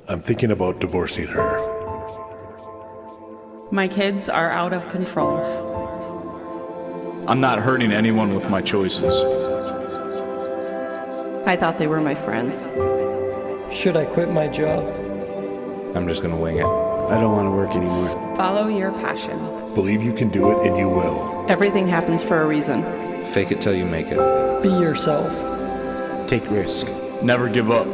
I'm thinking about divorcing her. My kids are out of control. I'm not hurting anyone with my choices. I thought they were my friends. Should I quit my job? I'm just gonna wing it. I don't want to work anymore. Follow your passion. Believe you can do it and you will. Everything happens for a reason. Fake it till you make it. Be yourself. Take risk. Never give up.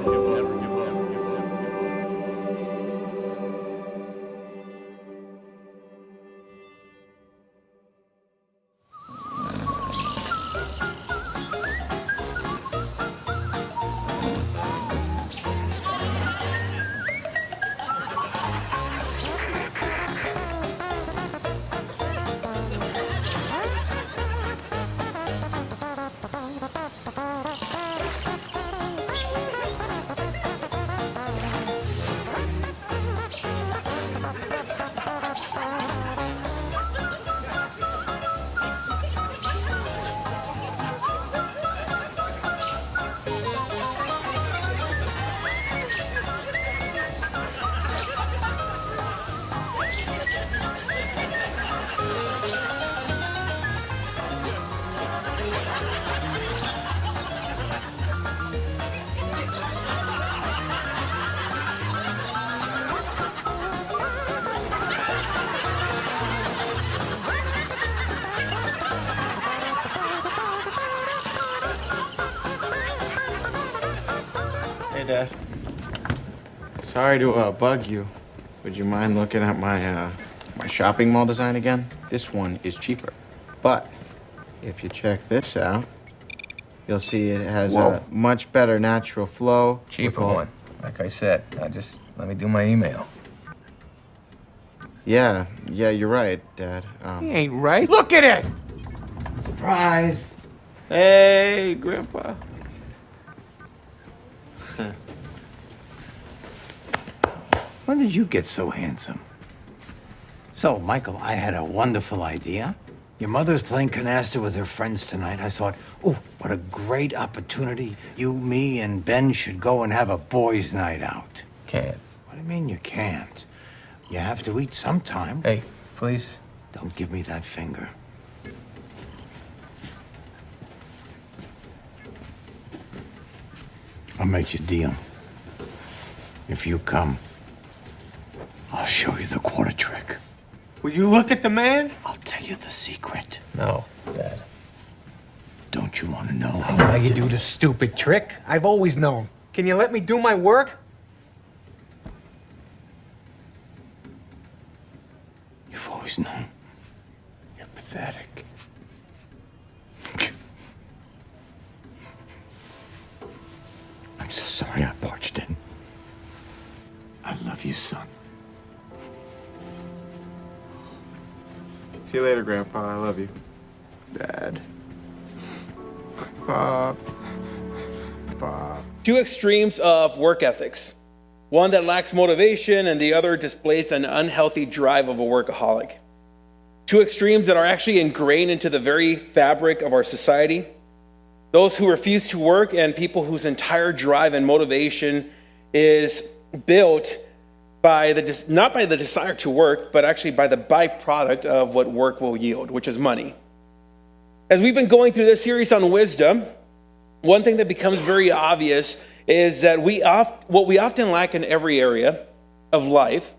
Hey, Dad. Sorry to bug you. Would you mind looking at my shopping mall design again? This one is cheaper. But if you check this out, you'll see it has a much better natural flow. Cheaper one. Like I said, just let me do my email. Yeah, you're right, Dad. He ain't right. Look at it! Surprise! Hey, Grandpa. When did you get so handsome? So, Michael, I had a wonderful idea. Your mother's playing canasta with her friends tonight. I thought, oh, what a great opportunity. You, me, and Ben should go and have a boys' night out. Can't. What do you mean you can't? You have to eat sometime. Hey, please. Don't give me that finger. I'll make you a deal. If you come, I'll show you the quarter trick. Will you look at the man? I'll tell you the secret. No, Dad. Don't you want to know How you do the stupid trick? I've always known. Can you let me do my work? You've always known. You're pathetic. I'm so sorry I barged in. I love you, son. See you later, Grandpa. I love you. Dad. Bob. Two extremes of work ethics. One that lacks motivation and the other displays an unhealthy drive of a workaholic. Two extremes that are actually ingrained into the very fabric of our society. Those who refuse to work and people whose entire drive and motivation is built by not by the desire to work, but actually by the byproduct of what work will yield, which is money. As we've been going through this series on wisdom, one thing that becomes very obvious is that what we often lack in every area of life,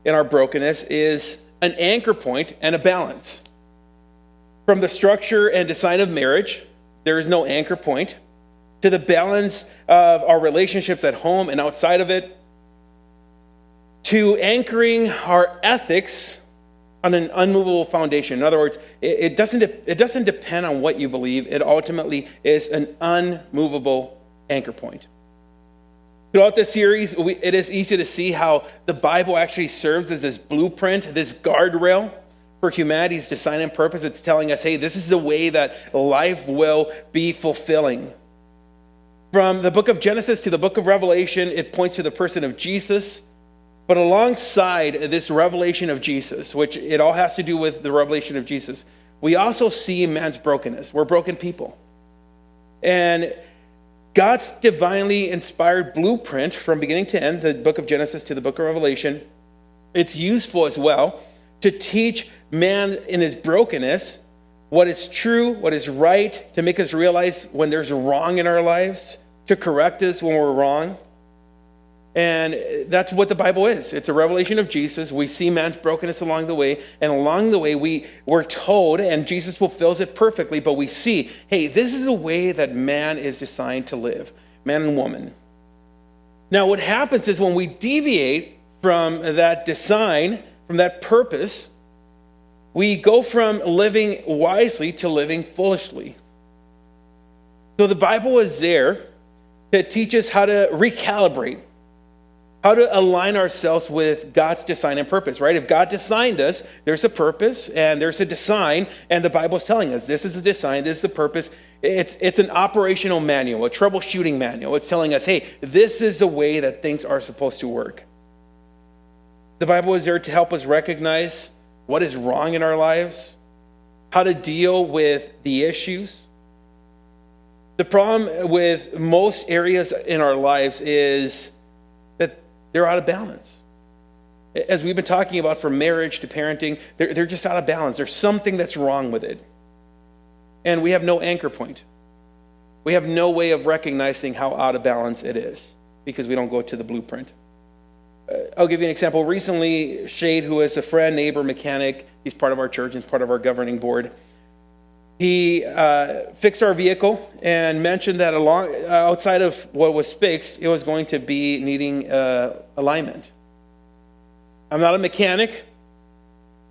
in our brokenness, is an anchor point and a balance. From the structure and design of marriage, there is no anchor point, to the balance of our relationships at home and outside of it, to anchoring our ethics on an unmovable foundation. In other words, it doesn't depend on what you believe. It ultimately is an unmovable anchor point. Throughout this series, it is easy to see how the Bible actually serves as this blueprint, this guardrail for humanity's design and purpose. It's telling us, hey, this is the way that life will be fulfilling. From the book of Genesis to the book of Revelation, it points to the person of Jesus. But alongside this revelation of Jesus, which it all has to do with the revelation of Jesus, we also see man's brokenness. We're broken people. And God's divinely inspired blueprint from beginning to end, the book of Genesis to the book of Revelation, it's useful as well to teach man in his brokenness what is true, what is right, to make us realize when there's wrong in our lives, to correct us when we're wrong. And that's what the Bible is. It's a revelation of Jesus. We see man's brokenness along the way, and along the way we're told, and Jesus fulfills it perfectly, but we see, hey, this is the way that man is designed to live, man and woman. Now what happens is when we deviate from that design, from that purpose, we go from living wisely to living foolishly. So the Bible is there to teach us how to recalibrate, how to align ourselves with God's design and purpose, right? If God designed us, there's a purpose and there's a design, and the Bible's telling us this is the design, this is the purpose. It's an operational manual, a troubleshooting manual. It's telling us, hey, this is the way that things are supposed to work. The Bible is there to help us recognize what is wrong in our lives, how to deal with the issues. The problem with most areas in our lives is that they're out of balance. As we've been talking about, from marriage to parenting, they're just out of balance. There's something that's wrong with it. And we have no anchor point. We have no way of recognizing how out of balance it is because we don't go to the blueprint. I'll give you an example. Recently, Shade, who is a friend, neighbor, mechanic, he's part of our church and part of our governing board, he fixed our vehicle and mentioned that outside of what was fixed, it was going to be needing alignment. I'm not a mechanic,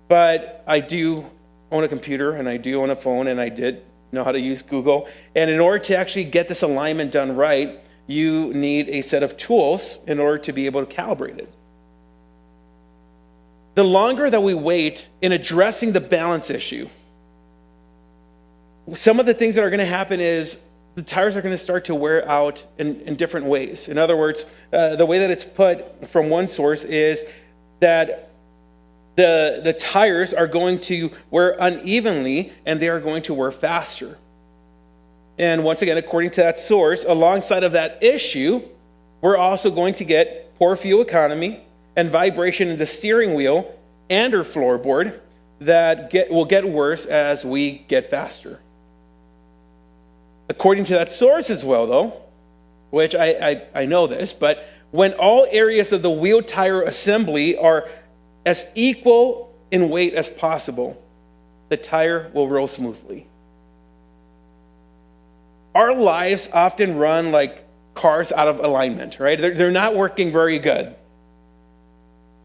but I do own a computer and I do own a phone and I did know how to use Google. And in order to actually get this alignment done right, you need a set of tools in order to be able to calibrate it. The longer that we wait in addressing the balance issue, some of the things that are going to happen is the tires are going to start to wear out in different ways. In other words, the way that it's put from one source is that the tires are going to wear unevenly and they are going to wear faster. And once again, according to that source, alongside of that issue, we're also going to get poor fuel economy and vibration in the steering wheel and our floorboard that will get worse as we get faster. According to that source as well, though, which I know this, but when all areas of the wheel tire assembly are as equal in weight as possible, the tire will roll smoothly. Our lives often run like cars out of alignment, right? They're not working very good.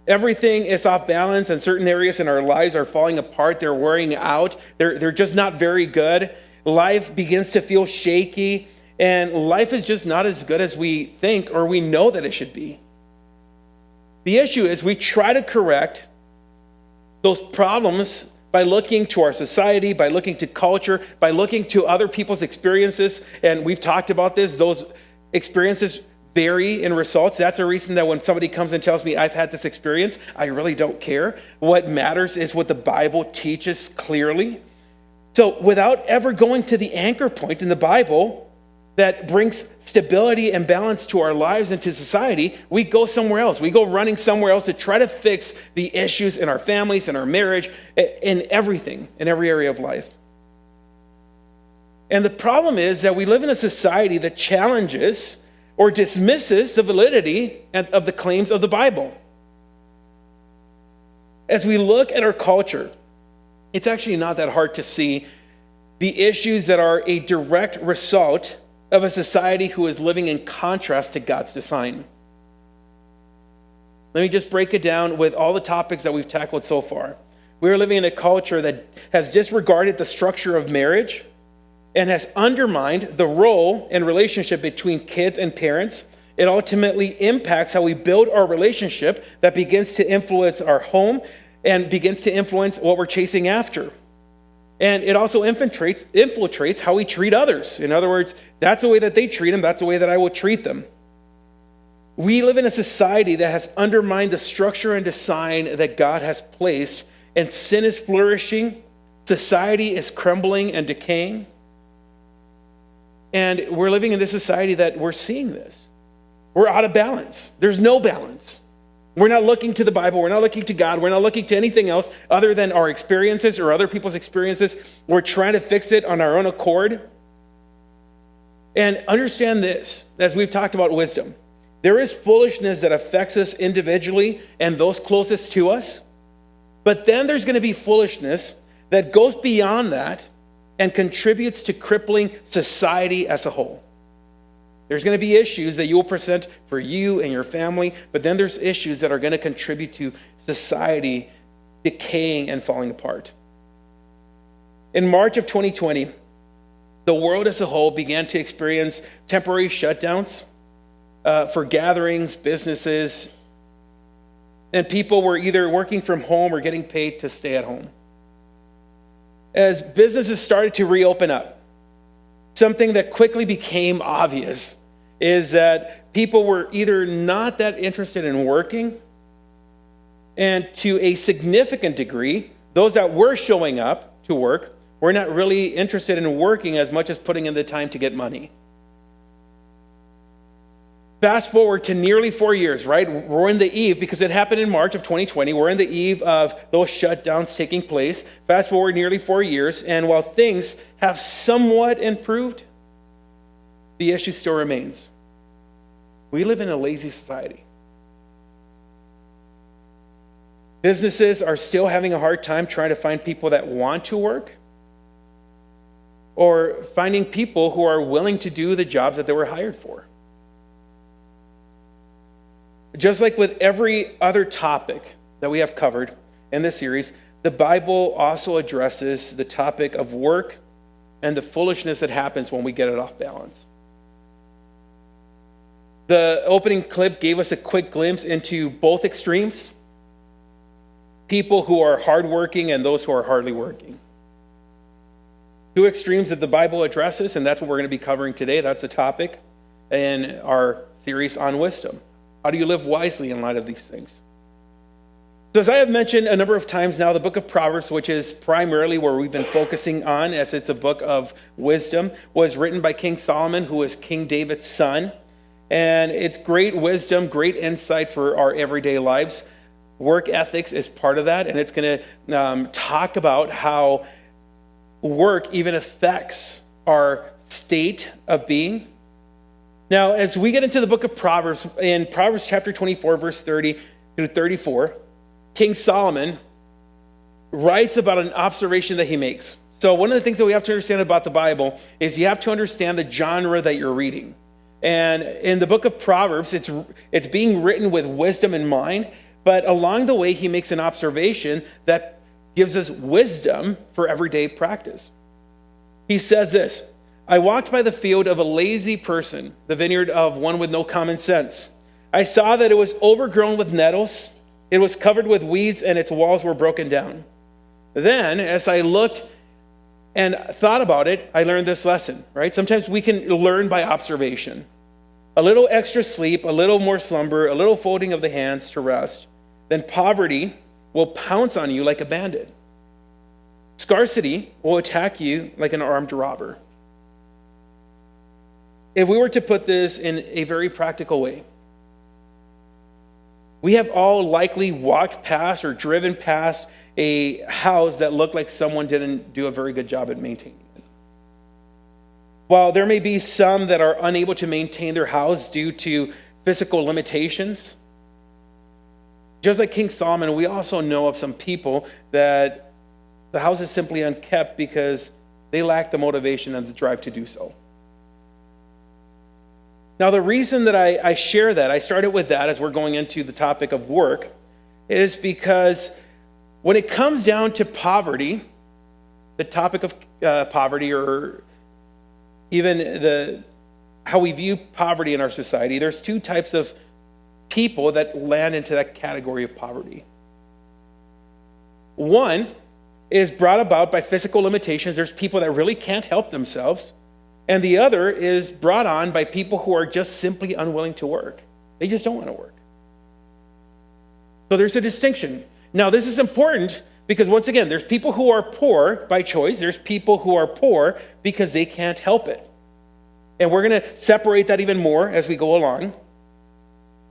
Everything is off balance, and certain areas in our lives are falling apart. They're wearing out. They're just not very good. Life begins to feel shaky, and life is just not as good as we think or we know that it should be. The issue is we try to correct those problems by looking to our society, by looking to culture, by looking to other people's experiences. And we've talked about this. Those experiences vary in results. That's a reason that when somebody comes and tells me I've had this experience, I really don't care. What matters is what the Bible teaches clearly. So without ever going to the anchor point in the Bible that brings stability and balance to our lives and to society, we go somewhere else. We go running somewhere else to try to fix the issues in our families, in our marriage, in everything, in every area of life. And the problem is that we live in a society that challenges or dismisses the validity of the claims of the Bible. As we look at our culture, it's actually not that hard to see the issues that are a direct result of a society who is living in contrast to God's design. Let me just break it down with all the topics that we've tackled so far. We are living in a culture that has disregarded the structure of marriage and has undermined the role and relationship between kids and parents. It ultimately impacts how we build our relationship that begins to influence our home and begins to influence what we're chasing after. And it also infiltrates how we treat others. In other words, that's the way that they treat them, that's the way that I will treat them. We live in a society that has undermined the structure and design that God has placed, and sin is flourishing, society is crumbling and decaying. And we're living in this society that we're seeing this. We're out of balance. There's no balance. We're not looking to the Bible. We're not looking to God. We're not looking to anything else other than our experiences or other people's experiences. We're trying to fix it on our own accord. And understand this, as we've talked about wisdom, there is foolishness that affects us individually and those closest to us. But then there's going to be foolishness that goes beyond that and contributes to crippling society as a whole. There's going to be issues that you will present for you and your family, but then there's issues that are going to contribute to society decaying and falling apart. In March of 2020, the world as a whole began to experience temporary shutdowns for gatherings, businesses, and people were either working from home or getting paid to stay at home. As businesses started to reopen up, something that quickly became obvious is that people were either not that interested in working, and to a significant degree, those that were showing up to work were not really interested in working as much as putting in the time to get money. Fast forward to nearly 4 years, right? We're in the eve, because it happened in March of 2020. We're in the eve of those shutdowns taking place. Fast forward nearly 4 years, and while things have somewhat improved, the issue still remains. We live in a lazy society. Businesses are still having a hard time trying to find people that want to work, or finding people who are willing to do the jobs that they were hired for. Just like with every other topic that we have covered in this series, the Bible also addresses the topic of work and the foolishness that happens when we get it off balance. The opening clip gave us a quick glimpse into both extremes, people who are hardworking and those who are hardly working. Two extremes that the Bible addresses, and that's what we're going to be covering today. That's the topic in our series on wisdom. How do you live wisely in light of these things? So as I have mentioned a number of times now, the book of Proverbs, which is primarily where we've been focusing on as it's a book of wisdom, was written by King Solomon, who was King David's son. And it's great wisdom, great insight for our everyday lives. Work ethics is part of that, and it's going to talk about how work even affects our state of being. Now, as we get into the book of Proverbs, in Proverbs chapter 24, verse 30 through 34, King Solomon writes about an observation that he makes. So one of the things that we have to understand about the Bible is you have to understand the genre that you're reading. And in the book of Proverbs, it's being written with wisdom in mind, but along the way, he makes an observation that gives us wisdom for everyday practice. He says this: I walked by the field of a lazy person, the vineyard of one with no common sense. I saw that it was overgrown with nettles, it was covered with weeds, and its walls were broken down. Then, as I looked and thought about it, I learned this lesson, right? Sometimes we can learn by observation. A little extra sleep, a little more slumber, a little folding of the hands to rest, then poverty will pounce on you like a bandit. Scarcity will attack you like an armed robber. If we were to put this in a very practical way, we have all likely walked past or driven past a house that looked like someone didn't do a very good job at maintaining it. While there may be some that are unable to maintain their house due to physical limitations, just like King Solomon, we also know of some people that the house is simply unkept because they lack the motivation and the drive to do so. Now, the reason that I share that, I started with that as we're going into the topic of work, is because when it comes down to poverty, the topic of poverty, or even how we view poverty in our society, there's two types of people that land into that category of poverty. One is brought about by physical limitations. There's people that really can't help themselves. And the other is brought on by people who are just simply unwilling to work. They just don't want to work. So there's a distinction. Now, this is important because, once again, there's people who are poor by choice. There's people who are poor because they can't help it. And we're going to separate that even more as we go along.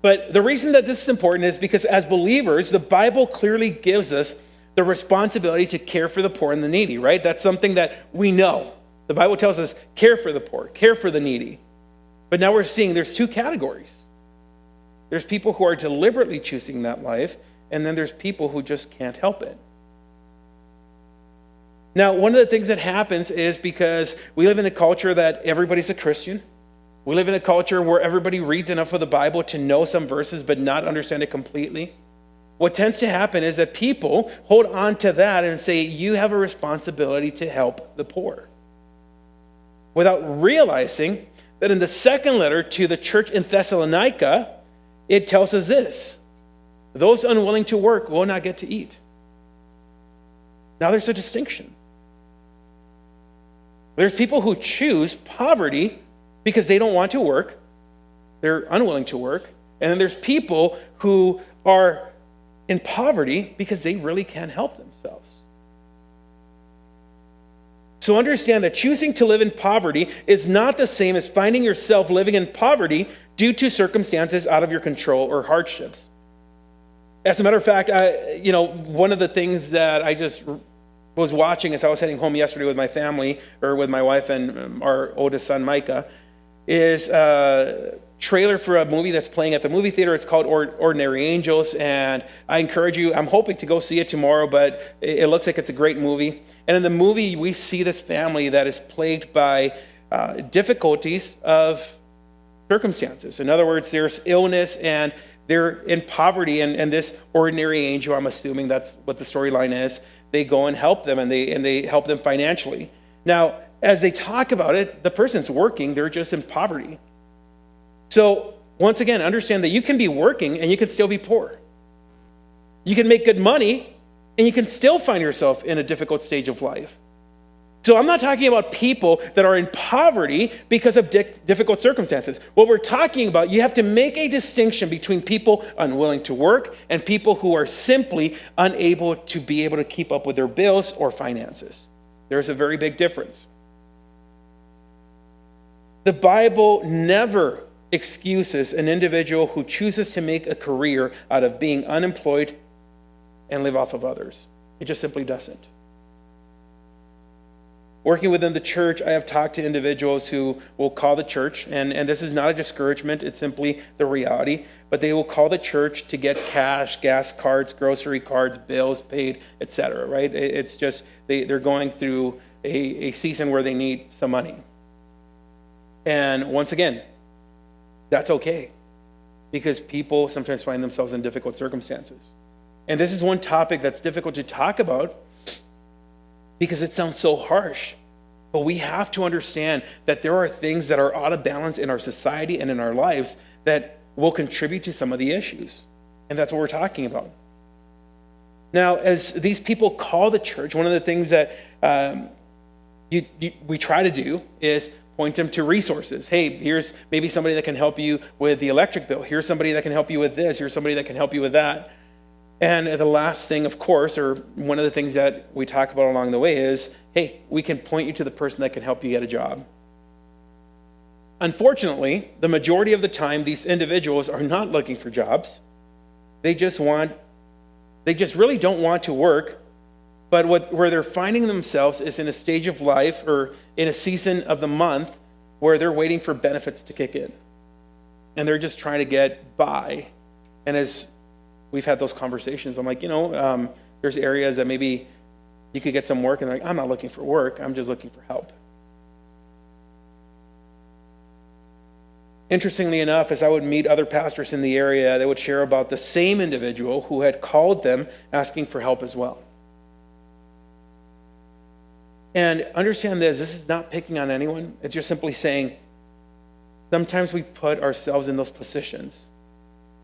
But the reason that this is important is because as believers, the Bible clearly gives us the responsibility to care for the poor and the needy, right? That's something that we know. The Bible tells us, care for the poor, care for the needy. But now we're seeing there's two categories. There's people who are deliberately choosing that life, and then there's people who just can't help it. Now, one of the things that happens is because we live in a culture that everybody's a Christian. We live in a culture where everybody reads enough of the Bible to know some verses but not understand it completely. What tends to happen is that people hold on to that and say, you have a responsibility to help the poor, without realizing that in the second letter to the church in Thessalonica, it tells us this: those unwilling to work will not get to eat. Now there's a distinction. There's people who choose poverty because they don't want to work. They're unwilling to work. And then there's people who are in poverty because they really can't help themselves. So understand that choosing to live in poverty is not the same as finding yourself living in poverty due to circumstances out of your control or hardships. As a matter of fact, one of the things that I just was watching as I was heading home yesterday with my family, or with my wife and our oldest son, Micah, is a trailer for a movie that's playing at the movie theater. It's called Ordinary Angels, and I encourage you, I'm hoping to go see it tomorrow, but it looks like it's a great movie. And in the movie, we see this family that is plagued by difficulties of circumstances. In other words, there's illness and they're in poverty, and this ordinary angel, I'm assuming that's what the storyline is, they go and help them, and they help them financially. Now, as they talk about it, the person's working, they're just in poverty. So, once again, understand that you can be working and you can still be poor. You can make good money and you can still find yourself in a difficult stage of life. So I'm not talking about people that are in poverty because of difficult circumstances. What we're talking about, you have to make a distinction between people unwilling to work and people who are simply unable to be able to keep up with their bills or finances. There's a very big difference. The Bible never excuses an individual who chooses to make a career out of being unemployed and live off of others. It just simply doesn't. Working within the church, I have talked to individuals who will call the church, and this is not a discouragement, it's simply the reality, but they will call the church to get cash, gas cards, grocery cards, bills paid, etc., right? It's just, they're going through a season where they need some money. And once again, that's okay, because people sometimes find themselves in difficult circumstances. And this is one topic that's difficult to talk about because it sounds so harsh. But we have to understand that there are things that are out of balance in our society and in our lives that will contribute to some of the issues. And that's what we're talking about. Now, as these people call the church, one of the things that we try to do is point them to resources. Hey, here's maybe somebody that can help you with the electric bill. Here's somebody that can help you with this. Here's somebody that can help you with that. And the last thing, of course, or one of the things that we talk about along the way is, hey, we can point you to the person that can help you get a job. Unfortunately, the majority of the time, these individuals are not looking for jobs. They just really don't want to work. But where they're finding themselves is in a stage of life or in a season of the month where they're waiting for benefits to kick in. And they're just trying to get by. And as we've had those conversations, I'm like, there's areas that maybe you could get some work, and they're like, I'm not looking for work, I'm just looking for help. Interestingly enough, as I would meet other pastors in the area, they would share about the same individual who had called them asking for help as well. And understand this is not picking on anyone. It's just simply saying, sometimes we put ourselves in those positions.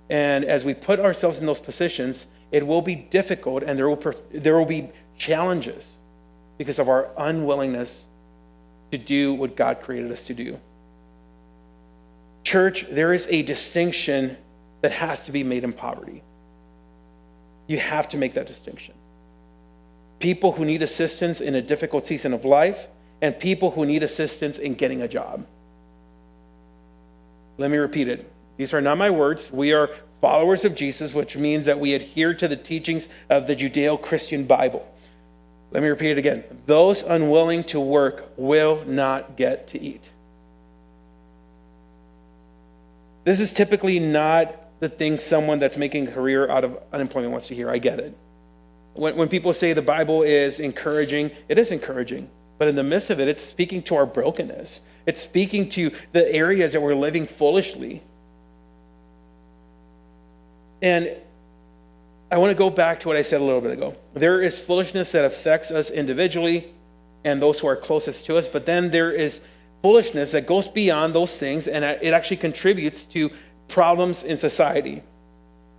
And as we put ourselves in those positions, it will be difficult and there will be challenges because of our unwillingness to do what God created us to do. Church, there is a distinction that has to be made in poverty. You have to make that distinction. People who need assistance in a difficult season of life and people who need assistance in getting a job. Let me repeat it. These are not my words. We are followers of Jesus, which means that we adhere to the teachings of the Judeo-Christian Bible. Let me repeat it again. Those unwilling to work will not get to eat. This is typically not the thing someone that's making a career out of unemployment wants to hear. I get it. When people say the Bible is encouraging, it is encouraging. But in the midst of it, it's speaking to our brokenness. It's speaking to the areas that we're living foolishly. And I want to go back to what I said a little bit ago. There is foolishness that affects us individually and those who are closest to us, but then there is foolishness that goes beyond those things, and it actually contributes to problems in society.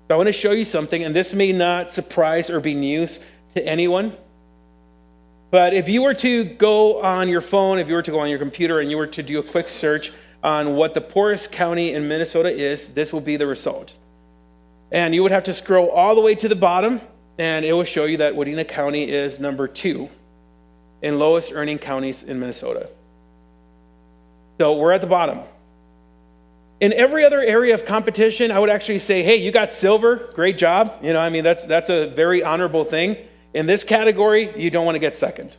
So I want to show you something, and this may not surprise or be news to anyone, but if you were to go on your phone, if you were to go on your computer, and you were to do a quick search on what the poorest county in Minnesota is, this will be the result. And you would have to scroll all the way to the bottom, and it will show you that Wadena County is number 2 in lowest earning counties in Minnesota. So we're at the bottom. In every other area of competition, I would actually say, hey, you got silver, great job. That's a very honorable thing. In this category, you don't want to get second.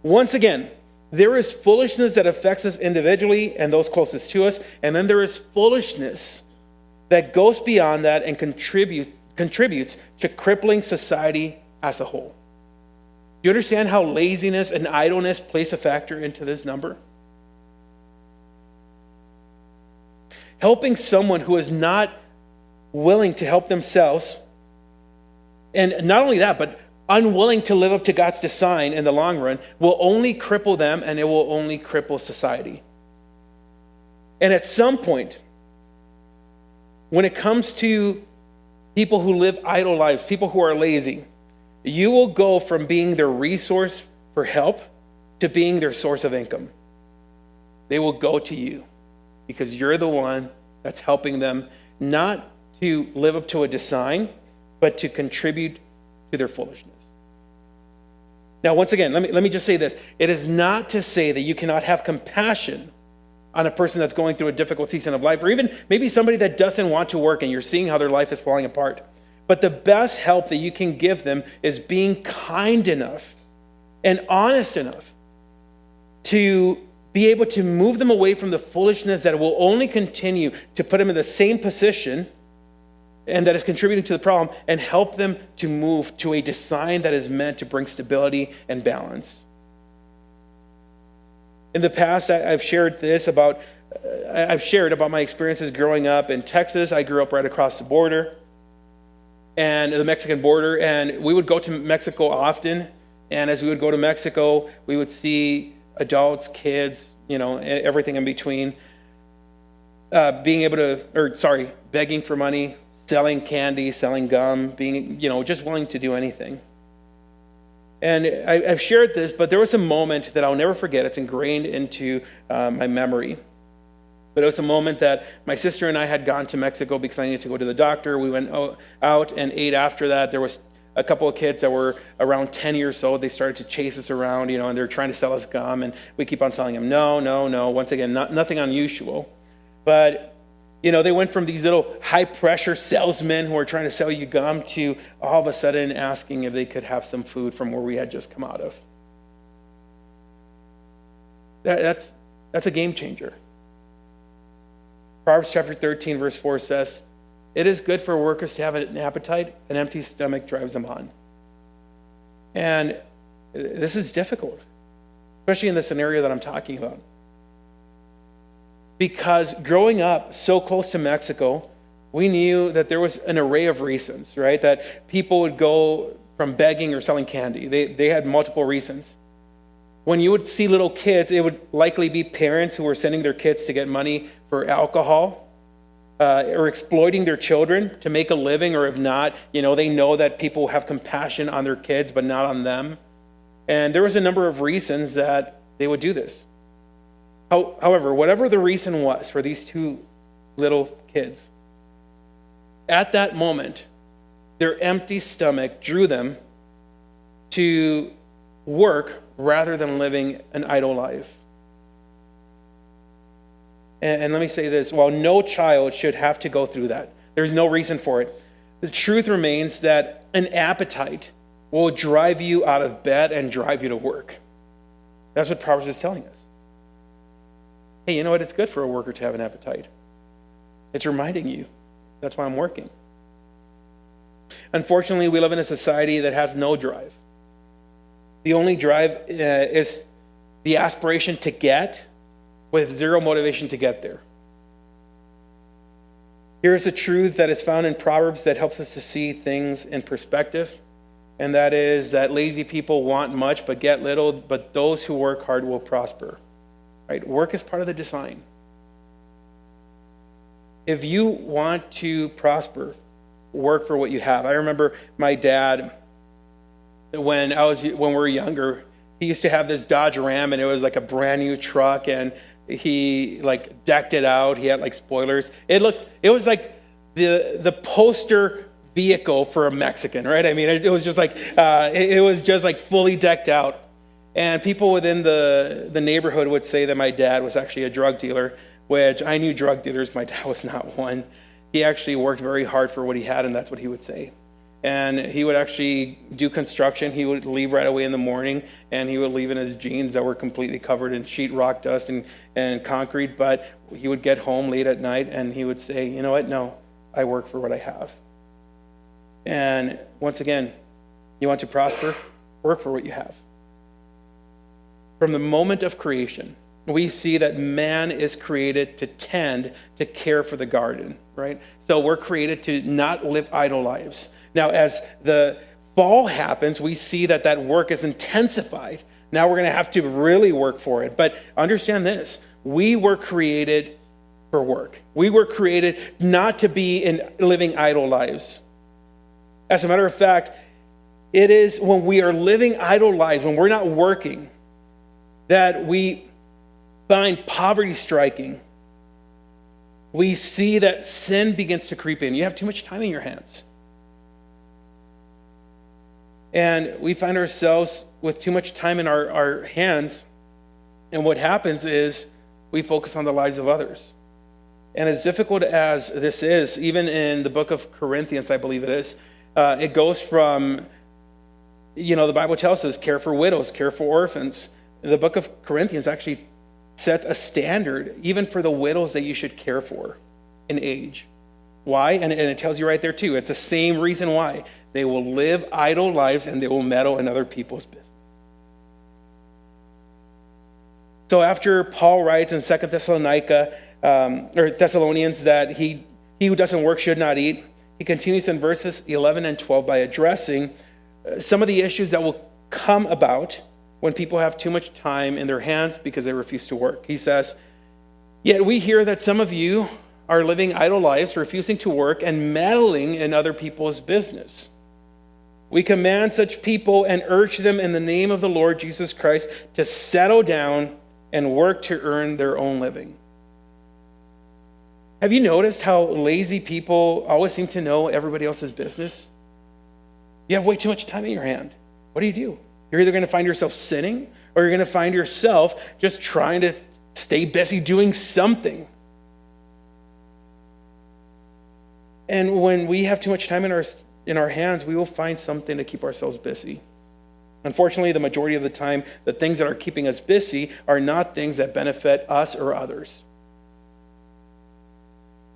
Once again, there is foolishness that affects us individually and those closest to us, and then there is foolishness that goes beyond that and contributes to crippling society as a whole. Do you understand how laziness and idleness plays a factor into this number? Helping someone who is not willing to help themselves, and not only that, but unwilling to live up to God's design in the long run, will only cripple them, and it will only cripple society. And at some point, when it comes to people who live idle lives, people who are lazy, you will go from being their resource for help to being their source of income. They will go to you because you're the one that's helping them not to live up to a design, but to contribute to their foolishness. Now, once again, let me just say this. It is not to say that you cannot have compassion on a person that's going through a difficult season of life, or even maybe somebody that doesn't want to work and you're seeing how their life is falling apart. But the best help that you can give them is being kind enough and honest enough to be able to move them away from the foolishness that will only continue to put them in the same position and that is contributing to the problem, and help them to move to a design that is meant to bring stability and balance. In the past, I've shared about my experiences growing up in Texas. I grew up right across the border, and the Mexican border, and we would go to Mexico often. And as we would go to Mexico, we would see adults, kids, everything in between, begging for money, selling candy, selling gum, being, just willing to do anything. And I've shared this, but there was a moment that I'll never forget. It's ingrained into my memory. But it was a moment that my sister and I had gone to Mexico because I needed to go to the doctor. We went out and ate after that. There was a couple of kids that were around 10 years old. They started to chase us around, and they're trying to sell us gum. And we keep on telling them, no. Once again, nothing unusual. But they went from these little high-pressure salesmen who are trying to sell you gum to all of a sudden asking if they could have some food from where we had just come out of. That's a game changer. Proverbs chapter 13, verse 4 says, "It is good for workers to have an appetite. An empty stomach drives them on." And this is difficult, especially in the scenario that I'm talking about. Because growing up so close to Mexico, we knew that there was an array of reasons, right? That people would go from begging or selling candy. They had multiple reasons. When you would see little kids, it would likely be parents who were sending their kids to get money for alcohol, or exploiting their children to make a living, or if not, they know that people have compassion on their kids, but not on them. And there was a number of reasons that they would do this. However, whatever the reason was for these two little kids, at that moment, their empty stomach drew them to work rather than living an idle life. And let me say this, while no child should have to go through that, there's no reason for it. The truth remains that an appetite will drive you out of bed and drive you to work. That's what Proverbs is telling us. Hey, you know what? It's good for a worker to have an appetite. It's reminding you, that's why I'm working. Unfortunately, we live in a society that has no drive. The only drive is the aspiration to get with zero motivation to get there. Here's a truth that is found in Proverbs that helps us to see things in perspective, and that is that lazy people want much but get little, but those who work hard will prosper. Right? Work is part of the design. If you want to prosper, work for what you have. I remember my dad, when we were younger, he used to have this Dodge Ram, and it was like a brand new truck, and he like decked it out. He had like spoilers. It was like the poster vehicle for a Mexican, right? I mean, it was just like it was just like fully decked out. And people within the neighborhood would say that my dad was actually a drug dealer, which I knew drug dealers. My dad was not one. He actually worked very hard for what he had, and that's what he would say. And he would actually do construction. He would leave right away in the morning, and he would leave in his jeans that were completely covered in sheetrock dust and concrete. But he would get home late at night, and he would say, you know what? No, I work for what I have. And once again, you want to prosper? Work for what you have. From the moment of creation, we see that man is created to tend to care for the garden, right? So we're created to not live idle lives. Now, as the fall happens, we see that work is intensified. Now we're going to have to really work for it. But understand this, we were created for work. We were created not to be in living idle lives. As a matter of fact, it is when we are living idle lives, when we're not working, that we find poverty striking. We see that sin begins to creep in. You have too much time in your hands. And we find ourselves with too much time in our hands. And what happens is we focus on the lives of others. And as difficult as this is, even in the book of Corinthians, I believe it is, it goes from, the Bible tells us, care for widows, care for orphans. The book of Corinthians actually sets a standard even for the widows that you should care for in age. Why? And it tells you right there too. It's the same reason why. They will live idle lives and they will meddle in other people's business. So after Paul writes in 2 Thessalonians that he who doesn't work should not eat, he continues in verses 11 and 12 by addressing some of the issues that will come about when people have too much time in their hands because they refuse to work. He says, "Yet we hear that some of you are living idle lives, refusing to work and meddling in other people's business. We command such people and urge them in the name of the Lord Jesus Christ to settle down and work to earn their own living." Have you noticed how lazy people always seem to know everybody else's business? You have way too much time in your hand. What do? You're either going to find yourself sinning or you're going to find yourself just trying to stay busy doing something. And when we have too much time in our hands, we will find something to keep ourselves busy. Unfortunately, the majority of the time, the things that are keeping us busy are not things that benefit us or others.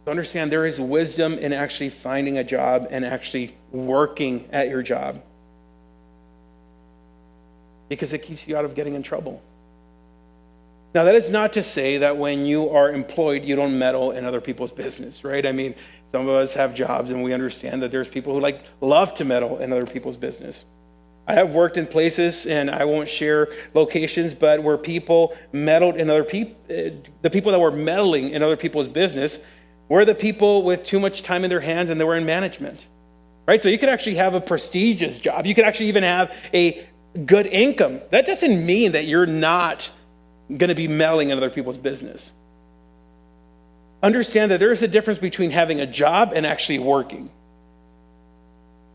So understand there is wisdom in actually finding a job and actually working at your job, because it keeps you out of getting in trouble. Now, that is not to say that when you are employed, you don't meddle in other people's business, right? I mean, some of us have jobs and we understand that there's people who love to meddle in other people's business. I have worked in places, and I won't share locations, but where people meddled in other people, the people that were meddling in other people's business were the people with too much time in their hands, and they were in management, right? So you could actually have a prestigious job. You could actually even have a good income. That doesn't mean that you're not going to be meddling in other people's business. Understand that there is a difference between having a job and actually working.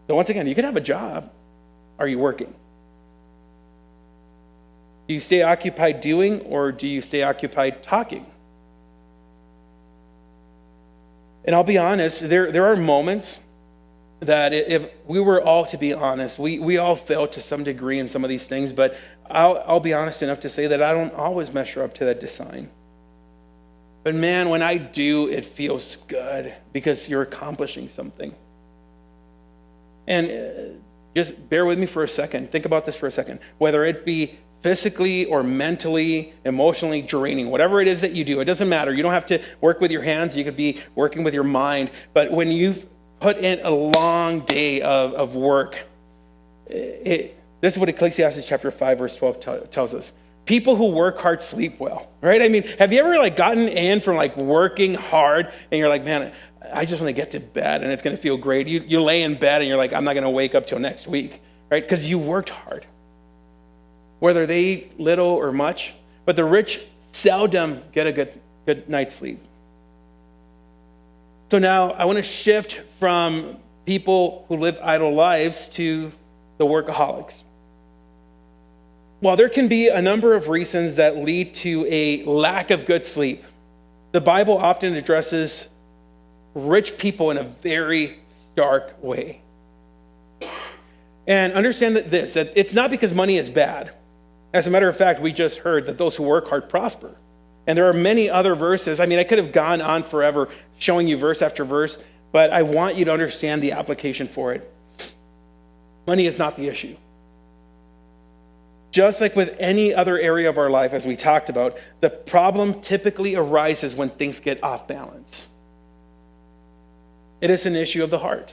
So once again, you can have a job. Are you working? Do you stay occupied doing, or do you stay occupied talking? And I'll be honest, there are moments that if we were all to be honest, we all fail to some degree in some of these things, but I'll be honest enough to say that I don't always measure up to that design. But man, when I do, it feels good because you're accomplishing something. And just bear with me for a second. Think about this for a second. Whether it be physically or mentally, emotionally draining, whatever it is that you do, it doesn't matter. You don't have to work with your hands. You could be working with your mind. But when you've put in a long day of work, this is what Ecclesiastes chapter 5, verse 12 tells us. People who work hard sleep well, right? I mean, have you ever gotten in from working hard and you're like, man, I just want to get to bed and it's going to feel great. You lay in bed and you're like, I'm not going to wake up till next week, right? Because you worked hard. Whether they eat little or much, but the rich seldom get a good night's sleep. So now I want to shift from people who live idle lives to the workaholics. While there can be a number of reasons that lead to a lack of good sleep, the Bible often addresses rich people in a very stark way. And understand that it's not because money is bad. As a matter of fact, we just heard that those who work hard prosper. And there are many other verses. I mean, I could have gone on forever showing you verse after verse, but I want you to understand the application for it. Money is not the issue. Just like with any other area of our life, as we talked about, the problem typically arises when things get off balance. It is an issue of the heart.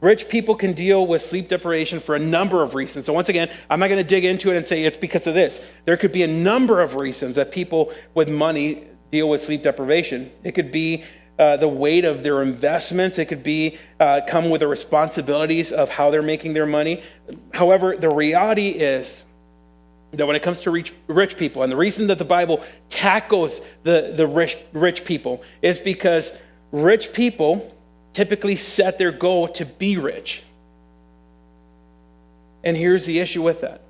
Rich people can deal with sleep deprivation for a number of reasons. So once again, I'm not going to dig into it and say it's because of this. There could be a number of reasons that people with money deal with sleep deprivation. It could be the weight of their investments. It could be come with the responsibilities of how they're making their money. However, the reality is that when it comes to rich people, and the reason that the Bible tackles the rich people is because rich people typically set their goal to be rich. And here's the issue with that.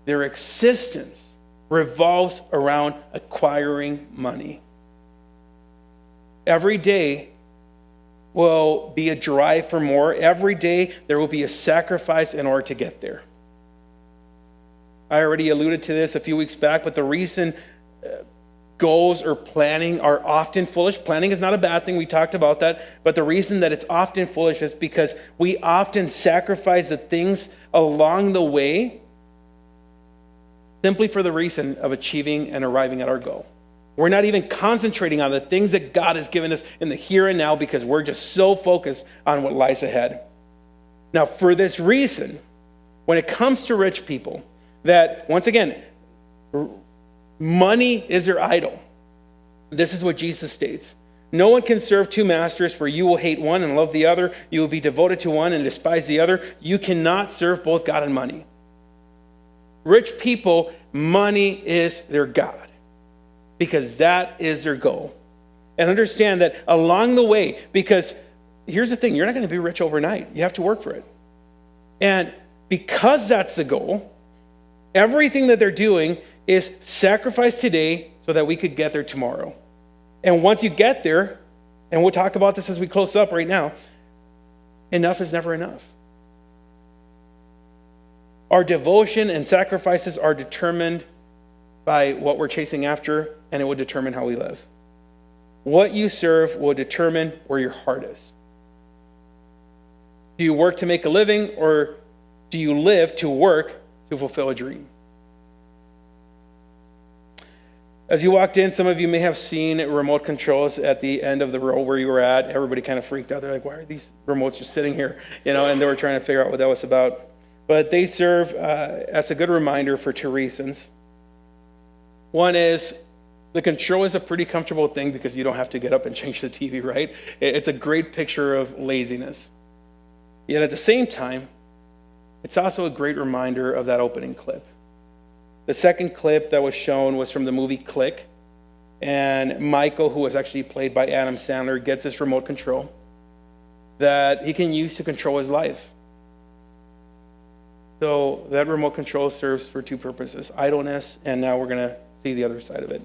Their existence revolves around acquiring money. Every day will be a drive for more. Every day there will be a sacrifice in order to get there. I already alluded to this a few weeks back, but the reason goals or planning are often foolish. Planning is not a bad thing. We talked about that. But the reason that it's often foolish is because we often sacrifice the things along the way simply for the reason of achieving and arriving at our goal. We're not even concentrating on the things that God has given us in the here and now because we're just so focused on what lies ahead. Now, for this reason, when it comes to rich people, that once again, money is their idol. This is what Jesus states. No one can serve two masters, for you will hate one and love the other. You will be devoted to one and despise the other. You cannot serve both God and money. Rich people, money is their God because that is their goal. And understand that along the way, because here's the thing, you're not going to be rich overnight. You have to work for it. And because that's the goal, everything that they're doing is sacrifice today so that we could get there tomorrow. And once you get there, and we'll talk about this as we close up right now, enough is never enough. Our devotion and sacrifices are determined by what we're chasing after, and it will determine how we live. What you serve will determine where your heart is. Do you work to make a living, or do you live to work to fulfill a dream? As you walked in, some of you may have seen remote controls at the end of the row where you were at. Everybody kind of freaked out. They're like, why are these remotes just sitting here? And they were trying to figure out what that was about. But they serve as a good reminder for two reasons. One is the control is a pretty comfortable thing because you don't have to get up and change the TV, right? It's a great picture of laziness. Yet at the same time, it's also a great reminder of that opening clip. The second clip that was shown was from the movie Click. And Michael, who was actually played by Adam Sandler, gets this remote control that he can use to control his life. So that remote control serves for two purposes, idleness, and now we're going to see the other side of it.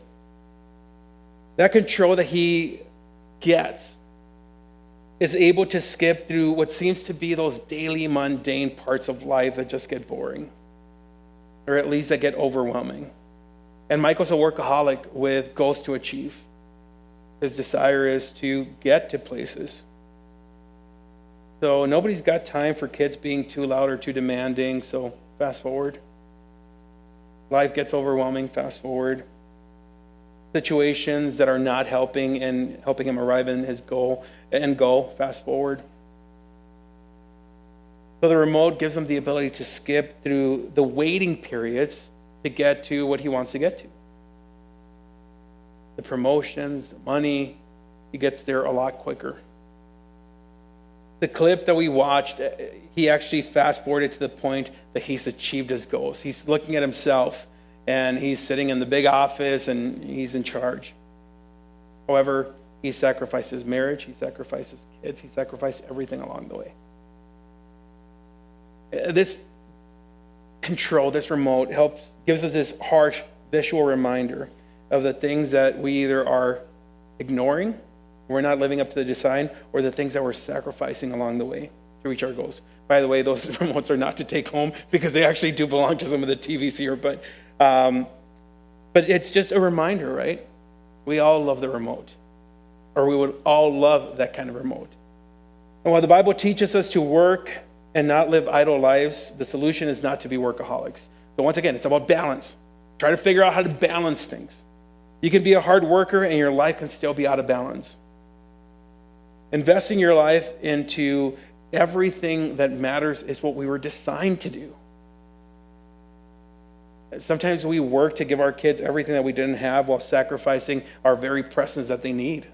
That control that he gets is able to skip through what seems to be those daily mundane parts of life that just get boring, or at least that get overwhelming. And Michael's a workaholic with goals to achieve. His desire is to get to places. So nobody's got time for kids being too loud or too demanding, so fast forward. Life gets overwhelming, fast forward. Situations that are not helping him arrive in his goal, fast forward. So the remote gives him the ability to skip through the waiting periods to get to what he wants to get to. The promotions, the money, he gets there a lot quicker. The clip that we watched, he actually fast forwarded to the point that he's achieved his goals. He's looking at himself and he's sitting in the big office and he's in charge. However, he sacrificed his marriage, he sacrificed his kids, he sacrificed everything along the way. This control, this remote, gives us this harsh visual reminder of the things that we either are ignoring, we're not living up to the design, or the things that we're sacrificing along the way to reach our goals. By the way, those remotes are not to take home because they actually do belong to some of the TVs here, but it's just a reminder, right? We all love the remote, or we would all love that kind of remote. And while the Bible teaches us to work and not live idle lives, the solution is not to be workaholics. So once again, it's about balance. Try to figure out how to balance things. You can be a hard worker and your life can still be out of balance. Investing your life into everything that matters is what we were designed to do. Sometimes we work to give our kids everything that we didn't have while sacrificing our very presence that they need.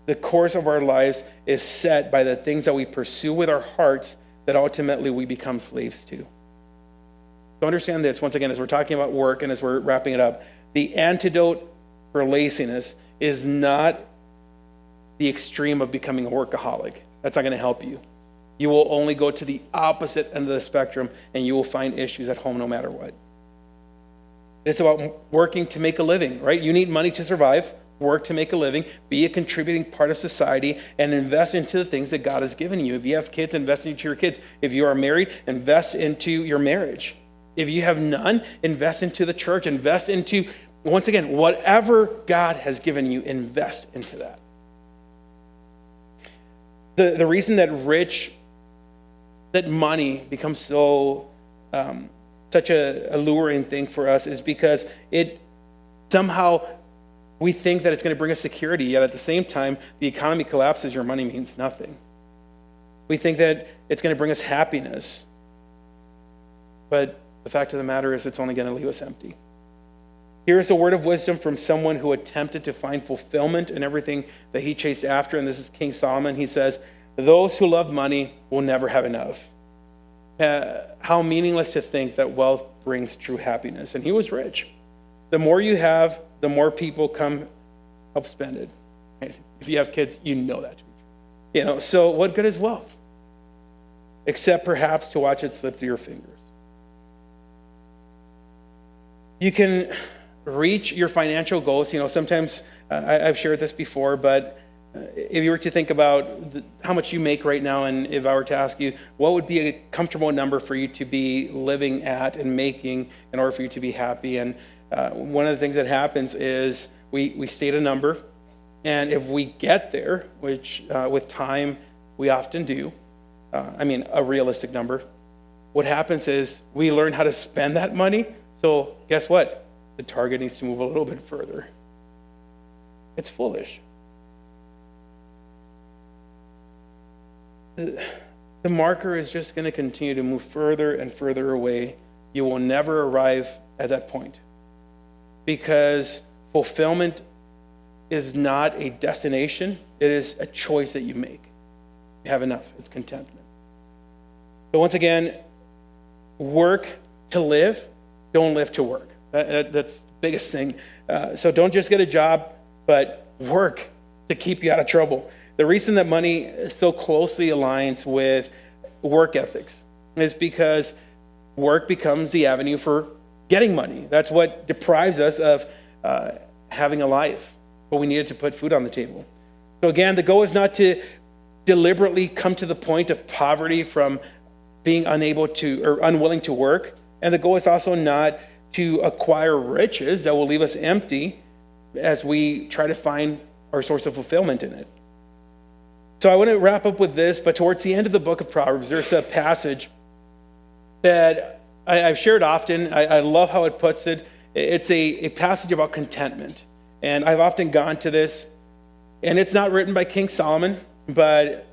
The course of our lives is set by the things that we pursue with our hearts that ultimately we become slaves to. So understand this, once again, as we're talking about work and as we're wrapping it up, the antidote for laziness is not the extreme of becoming a workaholic. That's not going to help you. You will only go to the opposite end of the spectrum and you will find issues at home no matter what. It's about working to make a living, right? You need money to survive, work to make a living, be a contributing part of society, and invest into the things that God has given you. If you have kids, invest into your kids. If you are married, invest into your marriage. If you have none, invest into the church, invest into, once again, whatever God has given you, invest into that. The reason that money becomes so such a alluring thing for us is because it somehow we think that it's going to bring us security, yet at the same time, the economy collapses, your money means nothing. We think that it's going to bring us happiness, but the fact of the matter is it's only going to leave us empty. Here is a word of wisdom from someone who attempted to find fulfillment in everything that he chased after, and this is King Solomon. He says, "Those who love money will never have enough." How meaningless to think that wealth brings true happiness. And he was rich. The more you have, the more people come help spend it. Right? If you have kids, you know that to be true. So what good is wealth? Except perhaps to watch it slip through your fingers. You can reach your financial goals. Sometimes I've shared this before, but if you were to think about how much you make right now, and if I were to ask you, what would be a comfortable number for you to be living at and making in order for you to be happy? And one of the things that happens is we state a number, and if we get there, which with time we often do, a realistic number, what happens is we learn how to spend that money. So guess what? The target needs to move a little bit further. It's foolish. The marker is just going to continue to move further and further away. You will never arrive at that point because fulfillment is not a destination. It is a choice that you make. You have enough. It's contentment. So once again, work to live. Don't live to work. That's the biggest thing. So don't just get a job, but work to keep you out of trouble. The reason that money so closely aligns with work ethics is because work becomes the avenue for getting money. That's what deprives us of having a life. but we needed to put food on the table. So again, the goal is not to deliberately come to the point of poverty from being unable to or unwilling to work. And the goal is also not to acquire riches that will leave us empty as we try to find our source of fulfillment in it. So I want to wrap up with this, but towards the end of the book of Proverbs, there's a passage that I've shared often. I love how it puts it. It's a passage about contentment. And I've often gone to this, and it's not written by King Solomon, but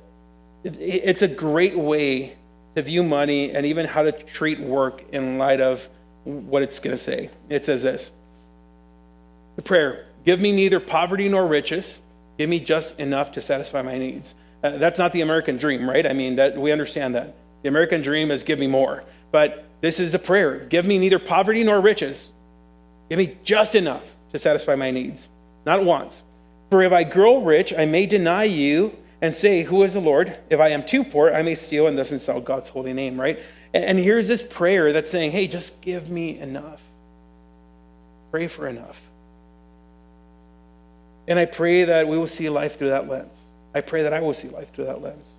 it's a great way to view money and even how to treat work in light of what it's going to say. It says this, the prayer, give me neither poverty nor riches, give me just enough to satisfy my needs. That's not the American dream, right? I mean, that we understand that. The American dream is give me more. But this is a prayer. Give me neither poverty nor riches. Give me just enough to satisfy my needs, not wants. For if I grow rich, I may deny you and say, who is the Lord? If I am too poor, I may steal and thus insult God's holy name, right? And here's this prayer that's saying, hey, just give me enough. Pray for enough. And I pray that we will see life through that lens. I pray that I will see life through that lens.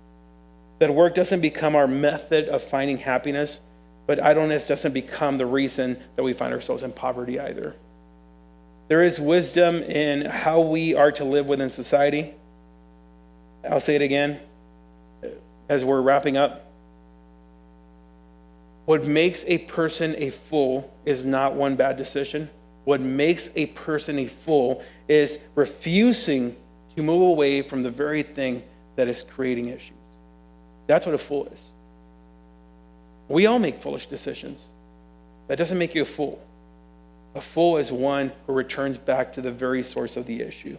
That work doesn't become our method of finding happiness, but idleness doesn't become the reason that we find ourselves in poverty either. There is wisdom in how we are to live within society. I'll say it again as we're wrapping up. What makes a person a fool is not one bad decision. What makes a person a fool is refusing to move away from the very thing that is creating issues. That's what a fool is. We all make foolish decisions. That doesn't make you a fool. A fool is one who returns back to the very source of the issue.